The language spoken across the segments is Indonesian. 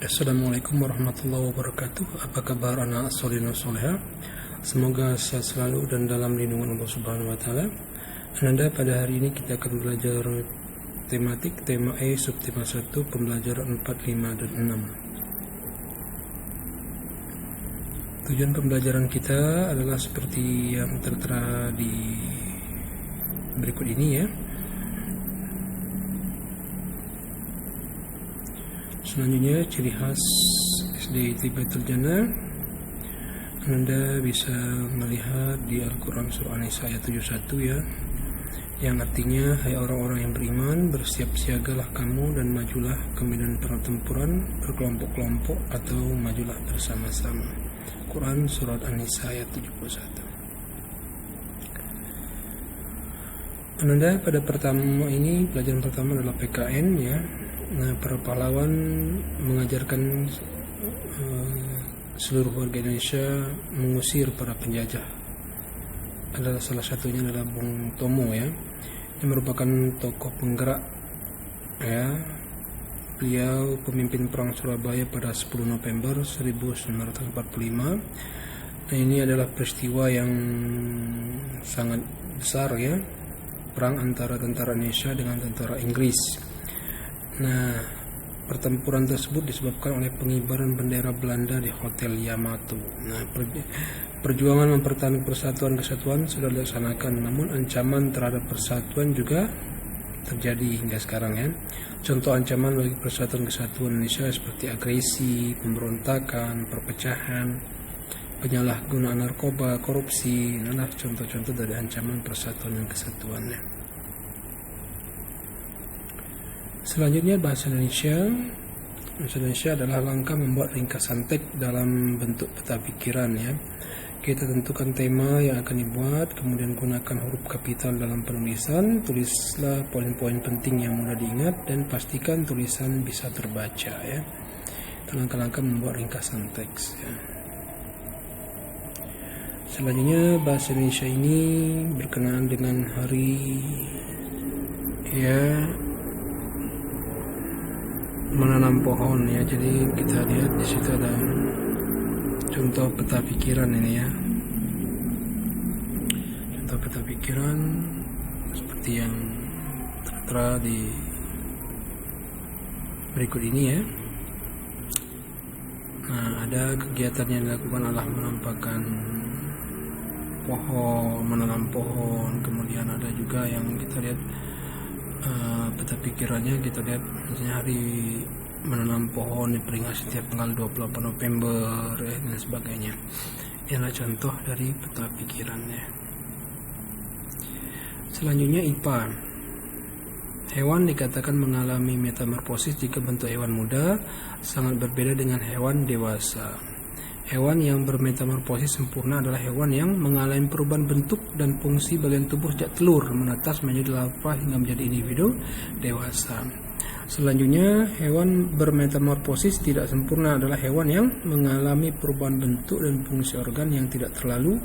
Assalamualaikum warahmatullahi wabarakatuh. Apa kabar anak solihah soleha? Semoga sehat selalu dan dalam lindungan Allah Subhanahu wa taala. Ananda, pada hari ini kita akan belajar tematik tema E subtema 1 pembelajaran 4, 5 dan 6. Tujuan pembelajaran kita adalah seperti yang tertera di berikut ini ya. Selanjutnya, ciri khas SD Baitul Jannah. Anda bisa melihat di Al-Quran surah An-Nisa ayat 71 ya, yang artinya, hai orang-orang yang beriman, bersiap siagalah kamu dan majulah ke medan pertempuran berkelompok-kelompok atau majulah bersama-sama. Quran surat An-Nisa ayat 71. Anda, pada pelajaran pertama adalah PKN ya. Nah, para pahlawan mengajarkan seluruh warga Indonesia mengusir para penjajah. Adalah salah satunya adalah Bung Tomo ya, yang merupakan tokoh penggerak ya. Beliau pemimpin perang Surabaya pada 10 November 1945. Nah, ini adalah peristiwa yang sangat besar ya, perang antara tentara Indonesia dengan tentara Inggris. Nah, pertempuran tersebut disebabkan oleh pengibaran bendera Belanda di Hotel Yamato. Nah, perjuangan mempertahankan persatuan kesatuan sudah dilaksanakan, namun ancaman terhadap persatuan juga terjadi hingga sekarang ya. Contoh ancaman bagi persatuan kesatuan Indonesia seperti agresi, pemberontakan, perpecahan, penyalahgunaan narkoba, korupsi. Nah, contoh-contoh dari ancaman persatuan dan kesatuannya. Selanjutnya, bahasa Indonesia. Bahasa Indonesia adalah langkah membuat ringkasan teks dalam bentuk peta pikiran ya. Kita tentukan tema yang akan dibuat, kemudian gunakan huruf kapital dalam penulisan, tulislah poin-poin penting yang mudah diingat, dan pastikan tulisan bisa terbaca ya. Itu langkah-langkah membuat ringkasan teks ya. Selanjutnya, bahasa Indonesia ini berkenaan dengan hari ya, menanam pohon ya. Jadi kita lihat di situ ada contoh peta pikiran ini ya. Contoh peta pikiran seperti yang tertera di berikut ini ya. Nah, ada kegiatan yang dilakukan adalah menampakkan pohon, menanam pohon. Kemudian ada juga yang kita lihat peta pikirannya, kita lihat misalnya hari menanam pohon diperingati setiap tanggal 28 November ya, dan sebagainya. Ini adalah contoh dari peta pikirannya. Selanjutnya, IPA. Hewan dikatakan mengalami metamorfosis jika bentuk hewan muda sangat berbeda dengan hewan dewasa. Hewan yang bermetamorfosis sempurna adalah hewan yang mengalami perubahan bentuk dan fungsi bagian tubuh sejak telur menetas menjadi larva hingga menjadi individu dewasa. Selanjutnya, hewan bermetamorfosis tidak sempurna adalah hewan yang mengalami perubahan bentuk dan fungsi organ yang tidak terlalu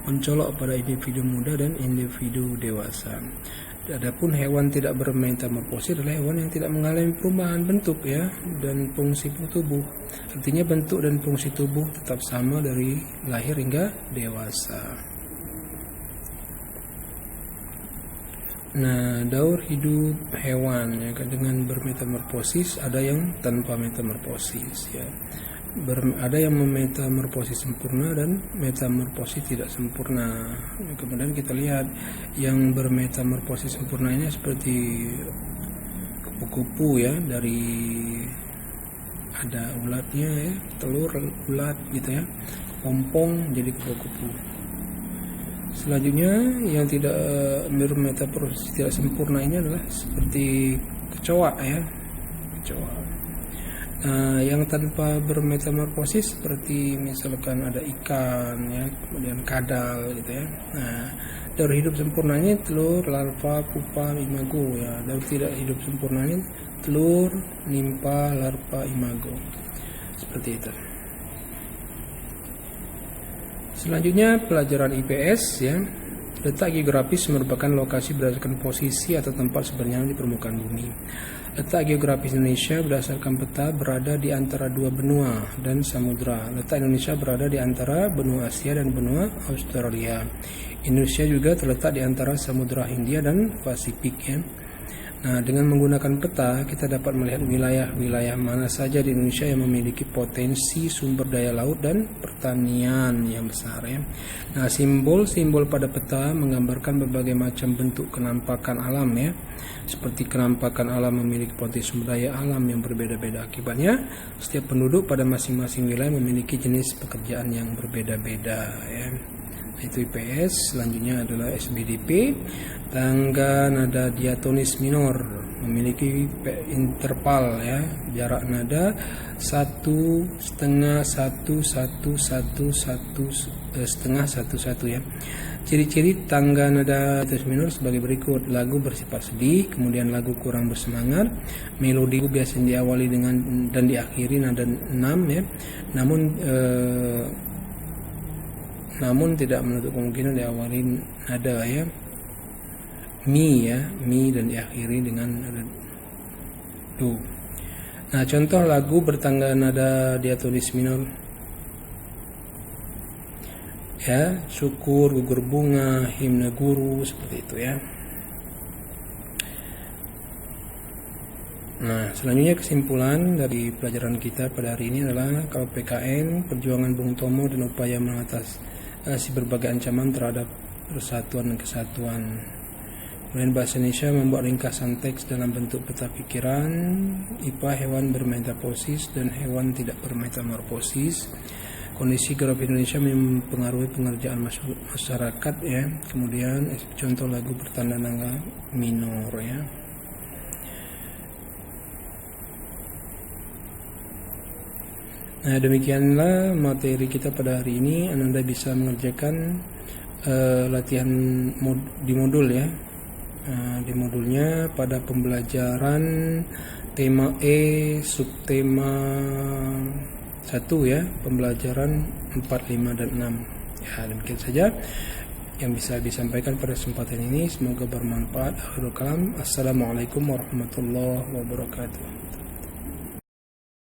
mencolok pada individu muda dan individu dewasa. Adapun hewan tidak bermetamorfosis adalah hewan yang tidak mengalami perubahan bentuk ya dan fungsi tubuh. Artinya bentuk dan fungsi tubuh tetap sama dari lahir hingga dewasa. Nah, daur hidup hewan ya, dengan bermetamorfosis, ada yang tanpa metamorfosis ya. Ada yang metamorfosis sempurna dan metamorfosis tidak sempurna. Kemudian kita lihat yang bermetamorfosis sempurna ini seperti kupu-kupu ya, dari ada ulatnya ya, telur ulat gitu ya, pompong jadi kupu-kupu. Selanjutnya, yang tidak bermetamorfosis tidak sempurna ini adalah seperti kecoa ya, kecoa. Yang tanpa bermetamorfosis seperti misalkan ada ikan ya, kemudian kadal gitu ya. Nah, daur hidup sempurnanya telur, larva, pupa, imago ya. Daur tidak hidup sempurnanya telur, nimpa, larva, imago. Seperti itu. Selanjutnya, pelajaran IPS ya. Letak geografis merupakan lokasi berdasarkan posisi atau tempat sebenarnya di permukaan bumi. Letak geografis Indonesia berdasarkan peta berada di antara dua benua dan samudra. Letak Indonesia berada di antara benua Asia dan benua Australia. Indonesia juga terletak di antara Samudra Hindia dan Pasifik ya. Nah, dengan menggunakan peta, kita dapat melihat wilayah-wilayah mana saja di Indonesia yang memiliki potensi sumber daya laut dan pertanian yang besar ya. Nah, simbol-simbol pada peta menggambarkan berbagai macam bentuk kenampakan alam ya. Seperti kenampakan alam memiliki potensi sumber daya alam yang berbeda-beda. Akibatnya, setiap penduduk pada masing-masing wilayah memiliki jenis pekerjaan yang berbeda-beda ya. Itu IPS. Selanjutnya adalah SBDP. Tangga nada diatonis minor memiliki interval ya, jarak nada 1,5 1,1 ya. Ciri-ciri tangga nada diatonis minor sebagai berikut: lagu bersifat sedih, kemudian lagu kurang bersemangat, melodi biasanya diawali dengan dan diakhiri nada 6 ya. Namun tidak menutup kemungkinan diawali nada ya mi ya, mi dan diakhiri dengan nada do. Nah, contoh lagu bertangga nada diatonis minor ya, syukur, gugur bunga, himne guru, seperti itu ya. Nah, selanjutnya kesimpulan dari pelajaran kita pada hari ini adalah kalau PKN, perjuangan Bung Tomo dan upaya mengatasi berbagai ancaman terhadap persatuan dan kesatuan. Kemudian bahasa Indonesia membuat ringkasan teks dalam bentuk peta pikiran. IPA, hewan bermetamorfosis dan hewan tidak bermetamorfosis. Kondisi geografi Indonesia mempengaruhi pengerjaan masyarakat ya. Kemudian contoh lagu bertanda nada minor ya. Nah, demikianlah materi kita pada hari ini. Anda bisa mengerjakan latihan di modul ya. Di modulnya pada pembelajaran tema E subtema 1 ya, pembelajaran 4, 5 dan 6 ya. Demikian saja yang bisa disampaikan pada kesempatan ini, semoga bermanfaat. Akhirul kalam, assalamualaikum warahmatullahi wabarakatuh.